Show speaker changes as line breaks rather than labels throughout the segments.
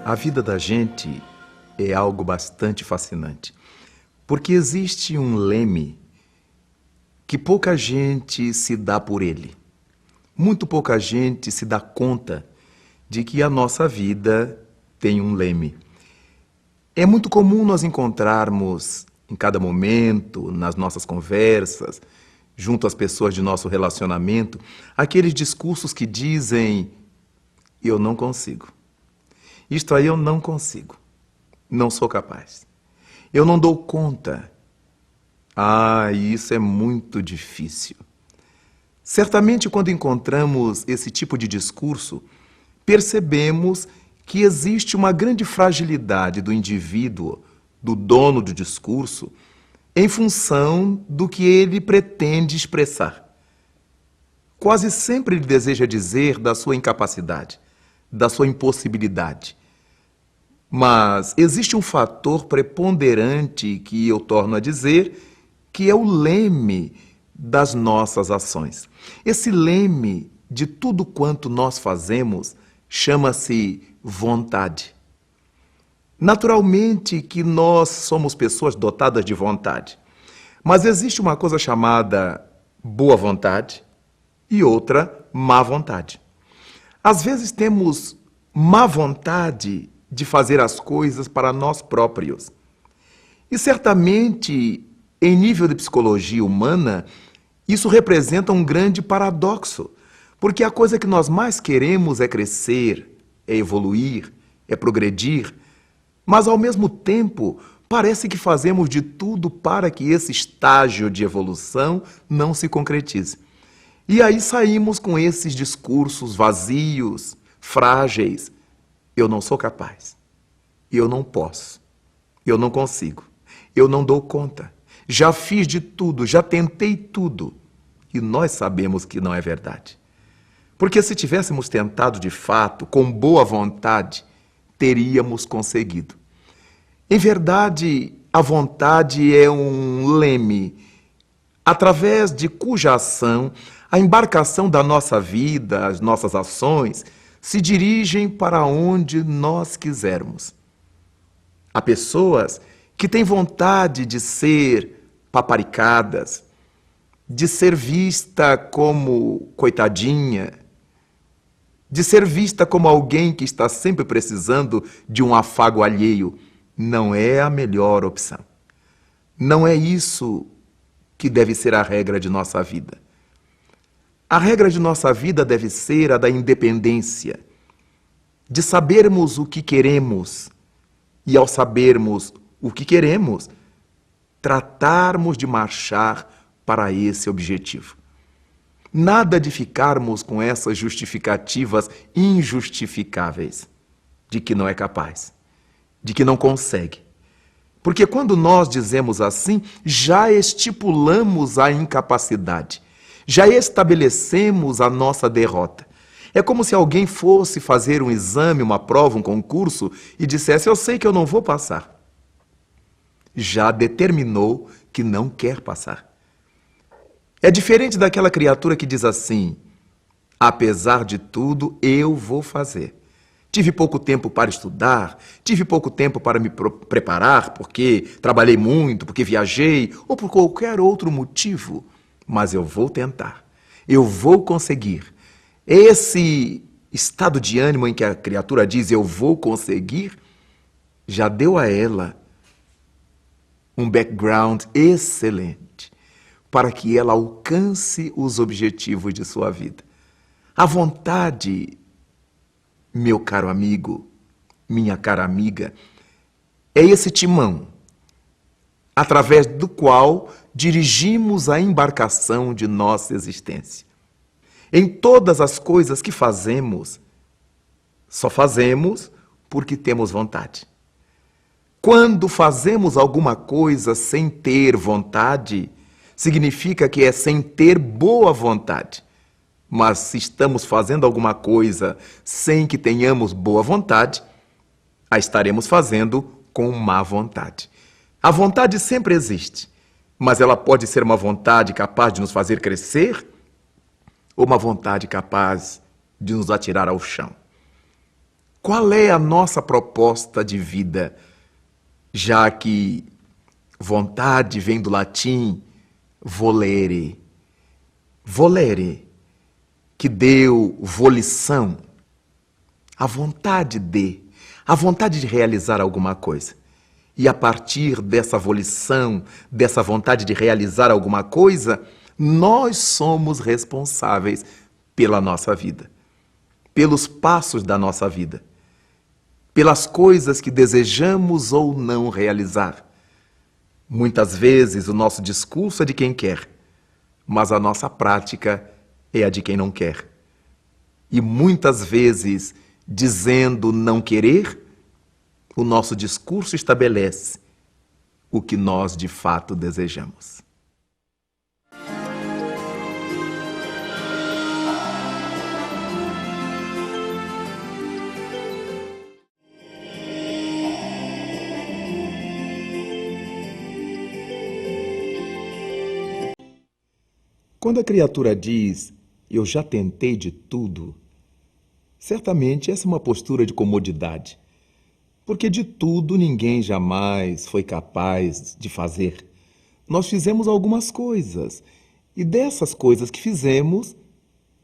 A vida da gente é algo bastante fascinante, porque existe um leme que pouca gente se dá por ele. Muito pouca gente se dá conta de que a nossa vida tem um leme. É muito comum nós encontrarmos em cada momento, nas nossas conversas, junto às pessoas de nosso relacionamento, aqueles discursos que dizem: eu não consigo. Isto aí eu não consigo. Não sou capaz. Eu não dou conta. Isso é muito difícil. Certamente, quando encontramos esse tipo de discurso, percebemos que existe uma grande fragilidade do indivíduo, do dono do discurso, em função do que ele pretende expressar. Quase sempre ele deseja dizer da sua incapacidade, da sua impossibilidade. Mas existe um fator preponderante que eu torno a dizer, que é o leme das nossas ações. Esse leme de tudo quanto nós fazemos chama-se vontade. Naturalmente que nós somos pessoas dotadas de vontade, mas existe uma coisa chamada boa vontade e outra má vontade. Às vezes temos má vontade de fazer as coisas para nós próprios. E certamente, em nível de psicologia humana, isso representa um grande paradoxo, porque a coisa que nós mais queremos é crescer, é evoluir, é progredir, mas ao mesmo tempo parece que fazemos de tudo para que esse estágio de evolução não se concretize. E aí saímos com esses discursos vazios, frágeis. Eu não sou capaz, eu não posso, eu não consigo, eu não dou conta, já fiz de tudo, já tentei tudo. E nós sabemos que não é verdade. Porque se tivéssemos tentado de fato, com boa vontade, teríamos conseguido. Em verdade, a vontade é um leme, através de cuja ação a embarcação da nossa vida, as nossas ações, se dirigem para onde nós quisermos. Há pessoas que têm vontade de ser paparicadas, de ser vista como coitadinha, de ser vista como alguém que está sempre precisando de um afago alheio. Não é a melhor opção. Não é isso que deve ser a regra de nossa vida. A regra de nossa vida deve ser a da independência, de sabermos o que queremos e, ao sabermos o que queremos, tratarmos de marchar para esse objetivo. Nada de ficarmos com essas justificativas injustificáveis de que não é capaz, de que não consegue. Porque quando nós dizemos assim, já estipulamos a incapacidade. Já estabelecemos a nossa derrota. É como se alguém fosse fazer um exame, uma prova, um concurso e dissesse: eu sei que eu não vou passar. Já determinou que não quer passar. É diferente daquela criatura que diz assim: apesar de tudo, eu vou fazer. Tive pouco tempo para estudar, tive pouco tempo para me preparar, porque trabalhei muito, porque viajei, ou por qualquer outro motivo. Mas eu vou tentar, eu vou conseguir. Esse estado de ânimo em que a criatura diz eu vou conseguir, já deu a ela um background excelente para que ela alcance os objetivos de sua vida. A vontade, meu caro amigo, minha cara amiga, é esse timão, através do qual dirigimos a embarcação de nossa existência. Em todas as coisas que fazemos, só fazemos porque temos vontade. Quando fazemos alguma coisa sem ter vontade, significa que é sem ter boa vontade. Mas se estamos fazendo alguma coisa sem que tenhamos boa vontade, a estaremos fazendo com má vontade. A vontade sempre existe, mas ela pode ser uma vontade capaz de nos fazer crescer ou uma vontade capaz de nos atirar ao chão. Qual é a nossa proposta de vida? Já que vontade vem do latim volere. Volere, que deu volição, a vontade de realizar alguma coisa. E a partir dessa volição, dessa vontade de realizar alguma coisa, nós somos responsáveis pela nossa vida, pelos passos da nossa vida, pelas coisas que desejamos ou não realizar. Muitas vezes o nosso discurso é de quem quer, mas a nossa prática é a de quem não quer. E muitas vezes, dizendo não querer, o nosso discurso estabelece o que nós de fato desejamos. Quando a criatura diz, eu já tentei de tudo, certamente essa é uma postura de comodidade, porque de tudo ninguém jamais foi capaz de fazer. Nós fizemos algumas coisas, e dessas coisas que fizemos,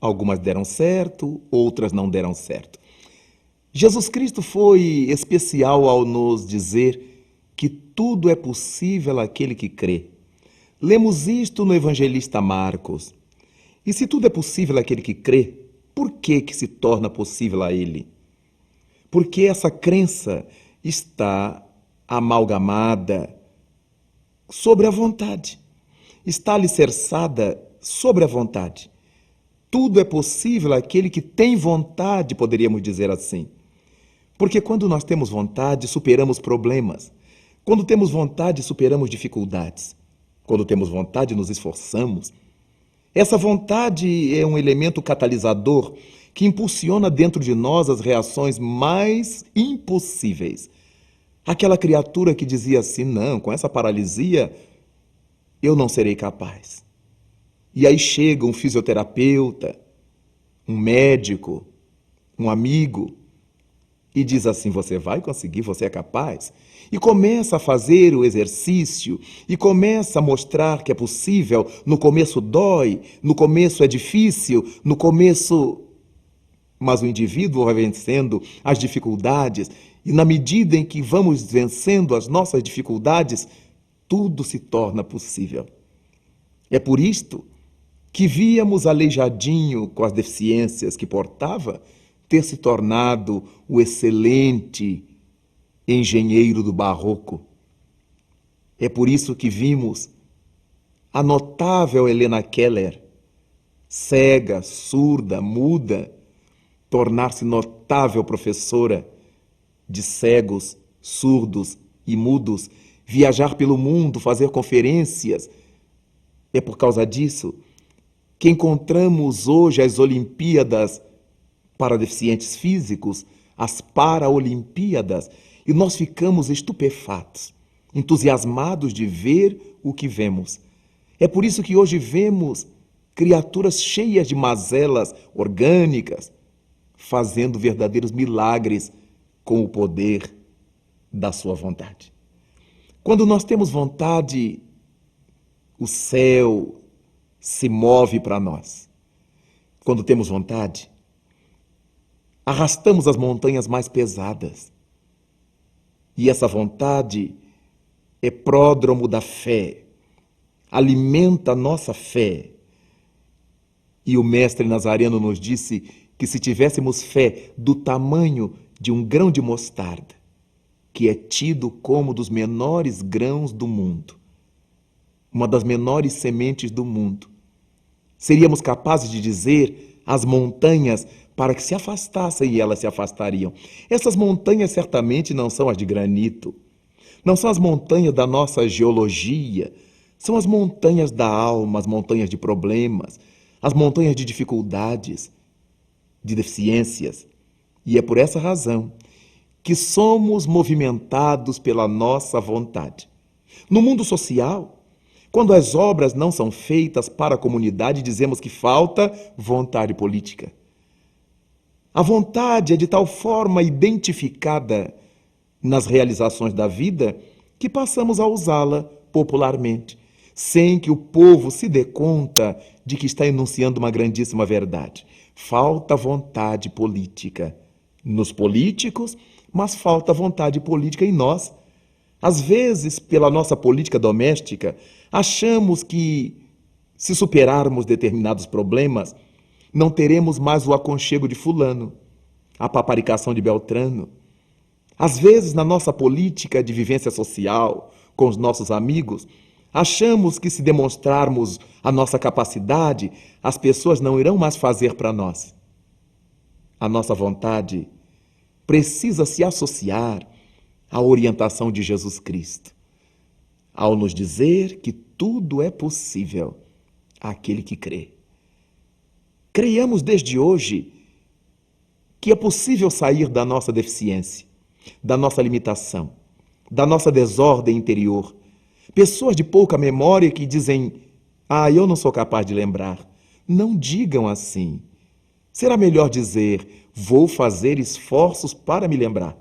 algumas deram certo, outras não deram certo. Jesus Cristo foi especial ao nos dizer que tudo é possível àquele que crê. Lemos isto no evangelista Marcos. E se tudo é possível àquele que crê, por que se torna possível a ele? Porque essa crença está amalgamada sobre a vontade, está alicerçada sobre a vontade. Tudo é possível àquele que tem vontade, poderíamos dizer assim. Porque quando nós temos vontade, superamos problemas. Quando temos vontade, superamos dificuldades. Quando temos vontade, nos esforçamos. Essa vontade é um elemento catalisador que impulsiona dentro de nós as reações mais impossíveis. Aquela criatura que dizia assim, não, com essa paralisia eu não serei capaz. E aí chega um fisioterapeuta, um médico, um amigo, e diz assim, você vai conseguir, você é capaz. E começa a fazer o exercício, e começa a mostrar que é possível. No começo dói, no começo é difícil, no começo... Mas o indivíduo vai vencendo as dificuldades, e na medida em que vamos vencendo as nossas dificuldades, tudo se torna possível. É por isto que víamos Aleijadinho, com as deficiências que portava, ter se tornado o excelente engenheiro do barroco. É por isso que vimos a notável Helena Keller, cega, surda, muda, tornar-se notável professora de cegos, surdos e mudos, viajar pelo mundo, fazer conferências. É por causa disso que encontramos hoje as Olimpíadas para deficientes físicos, as Paraolimpíadas, e nós ficamos estupefatos, entusiasmados de ver o que vemos. É por isso que hoje vemos criaturas cheias de mazelas orgânicas, fazendo verdadeiros milagres com o poder da sua vontade. Quando nós temos vontade, o céu se move para nós. Quando temos vontade, arrastamos as montanhas mais pesadas. E essa vontade é pródromo da fé, alimenta a nossa fé. E o mestre Nazareno nos disse que se tivéssemos fé do tamanho de um grão de mostarda, que é tido como dos menores grãos do mundo, uma das menores sementes do mundo, seríamos capazes de dizer às montanhas para que se afastassem, e elas se afastariam. Essas montanhas certamente não são as de granito, não são as montanhas da nossa geologia, são as montanhas da alma, as montanhas de problemas, as montanhas de dificuldades, de deficiências. E é por essa razão que somos movimentados pela nossa vontade. No mundo social, quando as obras não são feitas para a comunidade, dizemos que falta vontade política. A vontade é de tal forma identificada nas realizações da vida que passamos a usá-la popularmente, sem que o povo se dê conta de que está enunciando uma grandíssima verdade. Falta vontade política nos políticos, mas falta vontade política em nós. Às vezes, pela nossa política doméstica, achamos que, se superarmos determinados problemas, não teremos mais o aconchego de fulano, a paparicação de Beltrano. Às vezes, na nossa política de vivência social, com os nossos amigos, achamos que se demonstrarmos a nossa capacidade, as pessoas não irão mais fazer para nós. A nossa vontade precisa se associar à orientação de Jesus Cristo, ao nos dizer que tudo é possível àquele que crê. Creiamos desde hoje que é possível sair da nossa deficiência, da nossa limitação, da nossa desordem interior. Pessoas de pouca memória que dizem: eu não sou capaz de lembrar. Não digam assim. Será melhor dizer: vou fazer esforços para me lembrar,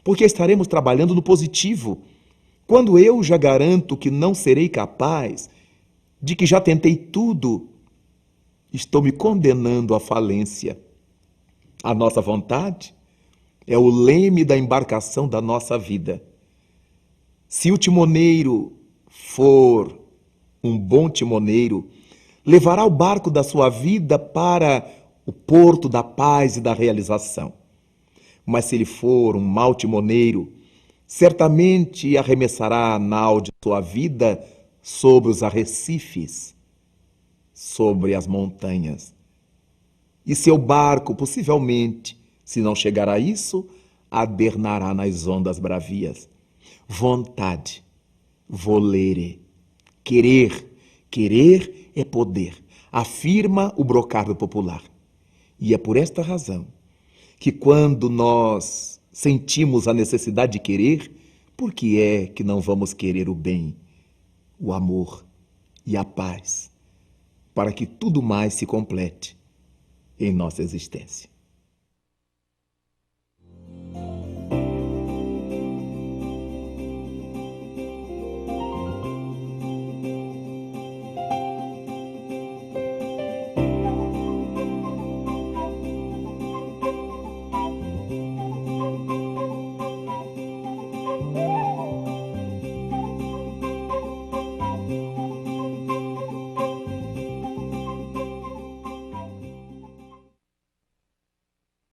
porque estaremos trabalhando no positivo. Quando eu já garanto que não serei capaz, de que já tentei tudo, estou me condenando à falência. A nossa vontade é o leme da embarcação da nossa vida. Se o timoneiro for um bom timoneiro, levará o barco da sua vida para o porto da paz e da realização. Mas se ele for um mau timoneiro, certamente arremessará a nau de sua vida sobre os arrecifes, sobre as montanhas. E seu barco, possivelmente, se não chegar a isso, adernará nas ondas bravias. Vontade, volere, querer. Querer é poder, afirma o brocardo popular. E é por esta razão que quando nós sentimos a necessidade de querer, por que é que não vamos querer o bem, o amor e a paz, para que tudo mais se complete em nossa existência?